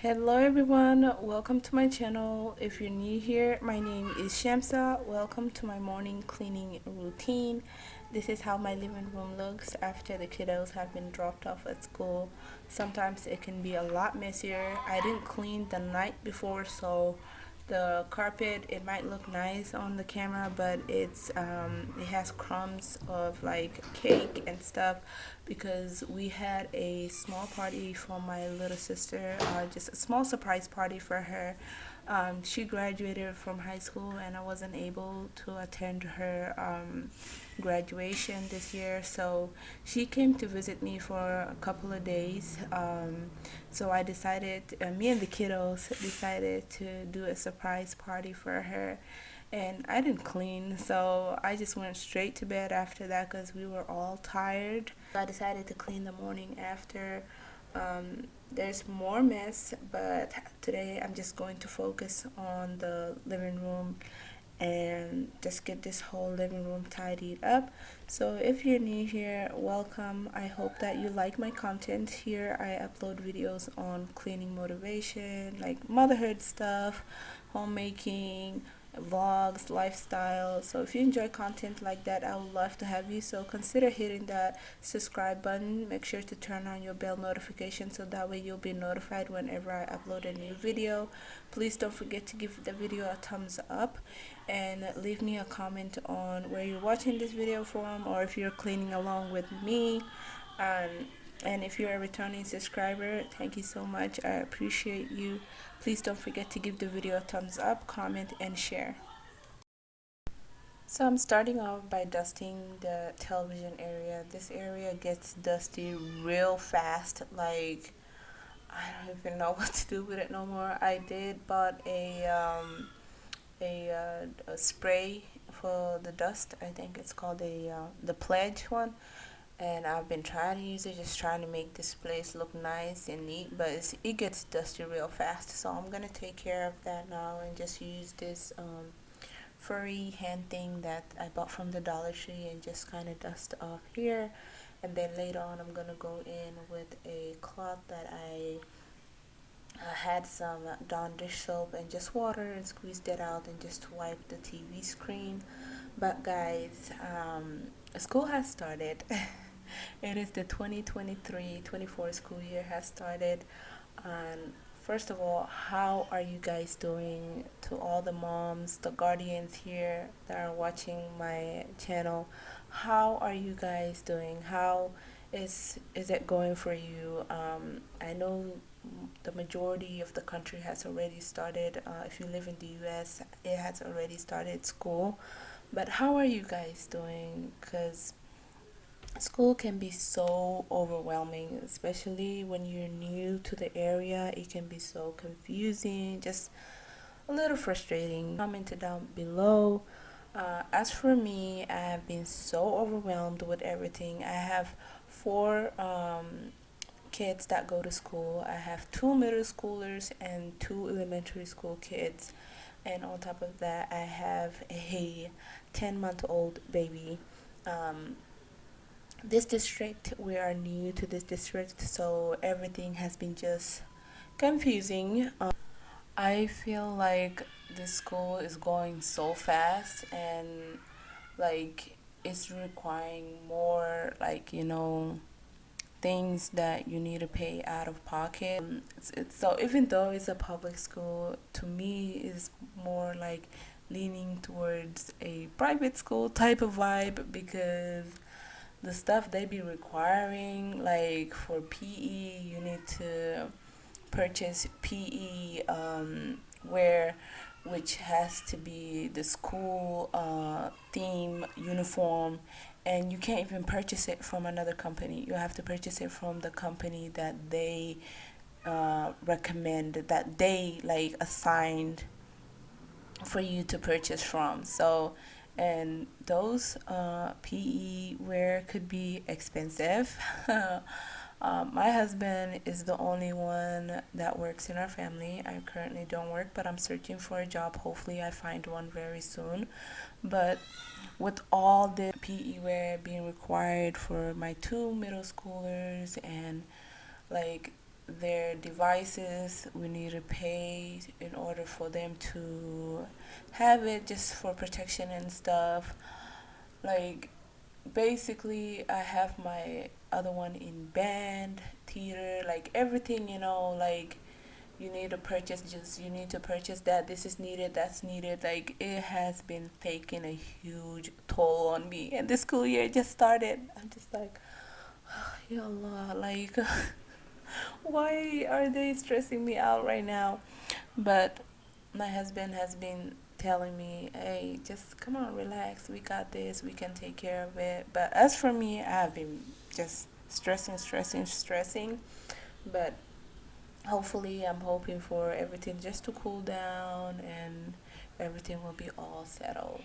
Hello everyone, welcome to my channel. If you're new here, my name is Shamsa. Welcome to my morning cleaning routine. This is how my living room looks after the kiddos have been dropped off at school. Sometimes it can be a lot messier. I didn't clean the night before, so the carpet, it might look nice on the camera, but it has crumbs of like cake and stuff because we had a small party for my little sister, just a small surprise party for her. She graduated from high school and I wasn't able to attend her graduation this year, so she came to visit me for a couple of days. So I decided, me and the kiddos decided to do a surprise party for her. And I didn't clean, so I just went straight to bed after that because we were all tired. I decided to clean the morning after. There's more mess, but today I'm just going to focus on the living room and just get this whole living room tidied up. So if you're new here, welcome. I hope that you like my content. Here I upload videos on cleaning motivation, like motherhood stuff, homemaking, vlogs, lifestyle. So if you enjoy content like that, I would love to have you. So consider hitting that subscribe button. Make sure to turn on your bell notification so that way you'll be notified whenever I upload a new video. Please don't forget to give the video a thumbs up and leave me a comment on where you're watching this video from, or if you're cleaning along with me. um, and if you're a returning subscriber, thank you so much. I appreciate you. Please don't forget to give the video a thumbs up, comment, and share. So I'm starting off by dusting the television area. This area gets dusty real fast. Like, I don't even know what to do with it no more. I did bought a spray for the dust. I think it's called the Pledge one, and I've been trying to use it, just trying to make this place look nice and neat, but it gets dusty real fast. So I'm gonna take care of that now and just use this furry hand thing that I bought from the Dollar Tree and just kind of dust off here. And then later on I'm gonna go in with a cloth that I had some Dawn dish soap and just water and squeezed it out and just wipe the TV screen. But guys, school has started. It is the 2023-24 school year has started. And first of all, how are you guys doing? To all the moms, the guardians here that are watching my channel, how are you guys doing? How is it going for you? I know the majority of the country has already started. If you live in the US, it has already started school. But how are you guys doing? Because school can be so overwhelming, especially when you're new to the area. It can be so confusing, just a little frustrating. Comment down below. As for me, I have been so overwhelmed with everything. I have four kids that go to school. I have two middle schoolers and two elementary school kids. And on top of that, I have a 10-month-old baby. Um, this district, we are new to this district, so everything has been just confusing. I feel like this school is going so fast, and like it's requiring more, like, things that you need to pay out of pocket. So even though it's a public school, to me is more like leaning towards a private school type of vibe, because the stuff they be requiring, like for PE, you need to purchase PE wear, which has to be the school theme uniform, and you can't even purchase it from another company. You have to purchase it from the company that they recommend, that they like assigned for you to purchase from. So, and those PE wear could be expensive. My husband is the only one that works in our family. I currently don't work, but I'm searching for a job. Hopefully I find one very soon. But with all the PE wear being required for my two middle schoolers, and like their devices. We need to pay in order for them to have it, just for protection and stuff. Like, basically, I have my other one in band, theater, like everything, like you need to purchase that, this is needed, that's needed. Like, it has been taking a huge toll on me, and the school year just started. I'm just like, ya Allah, like, why are they stressing me out right now? But my husband has been telling me, hey, just come on, relax, we got this, we can take care of it. But as for me, I've been just stressing. But hopefully, I'm hoping for everything just to cool down and everything will be all settled.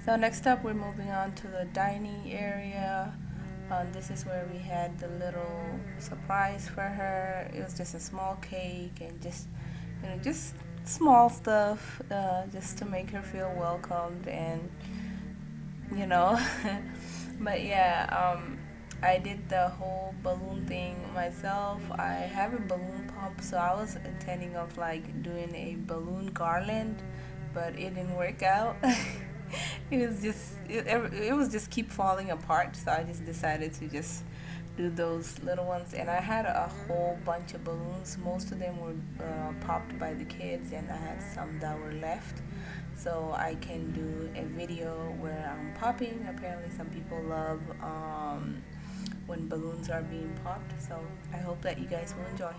So next up, we're moving on to the dining area. This is where we had the little surprise for her. It was just a small cake and just small stuff, just to make her feel welcomed and you know. But yeah, I did the whole balloon thing myself. I have a balloon pump, so I was intending of like doing a balloon garland, but it didn't work out. It was just keep falling apart, so I just decided to just do those little ones. And I had a whole bunch of balloons. Most of them were popped by the kids, and I had some that were left, so I can do a video where I'm popping. Apparently some people love when balloons are being popped, so I hope that you guys will enjoy.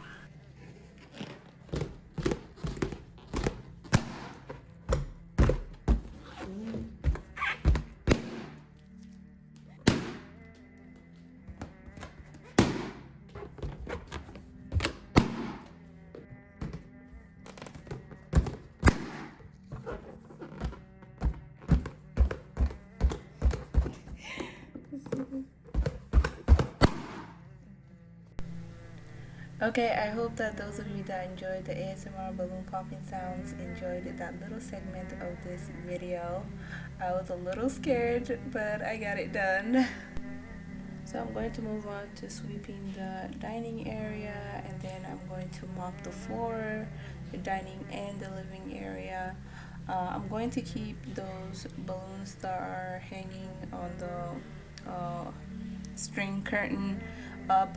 Okay, I hope that those of you that enjoyed the ASMR balloon popping sounds enjoyed that little segment of this video. I was a little scared, but I got it done. So I'm going to move on to sweeping the dining area, and then I'm going to mop the floor, the dining and the living area. I'm going to keep those balloons that are hanging on the string curtain up.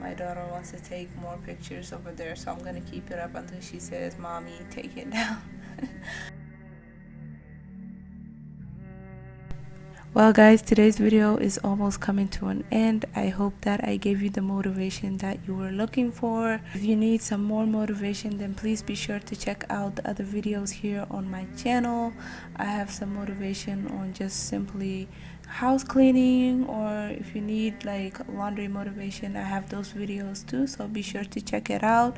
My daughter wants to take more pictures over there, so I'm going to keep it up until she says, Mommy, take it down. Well, guys, today's video is almost coming to an end. I hope that I gave you the motivation that you were looking for. If you need some more motivation, then please be sure to check out the other videos here on my channel. I have some motivation on just simply house cleaning, or if you need like laundry motivation, I have those videos too, so be sure to check it out.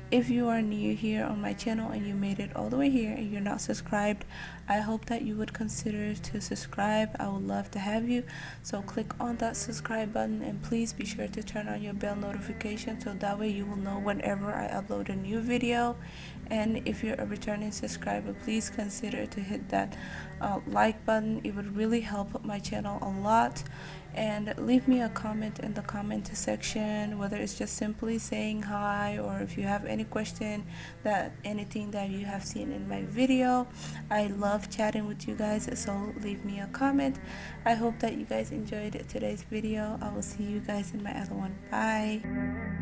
If you are new here on my channel and you made it all the way here and you're not subscribed, I hope that you would consider to subscribe. I would love to have you, so click on that subscribe button, and please be sure to turn on your bell notification so that way you will know whenever I upload a new video. And if you're a returning subscriber, please consider to hit that like button. It would really help my channel channel a lot. And leave me a comment in the comment section, whether it's just simply saying hi or if you have any question, that anything that you have seen in my video. I love chatting with you guys, so leave me a comment. I hope that you guys enjoyed today's video. I will see you guys in my other one. Bye.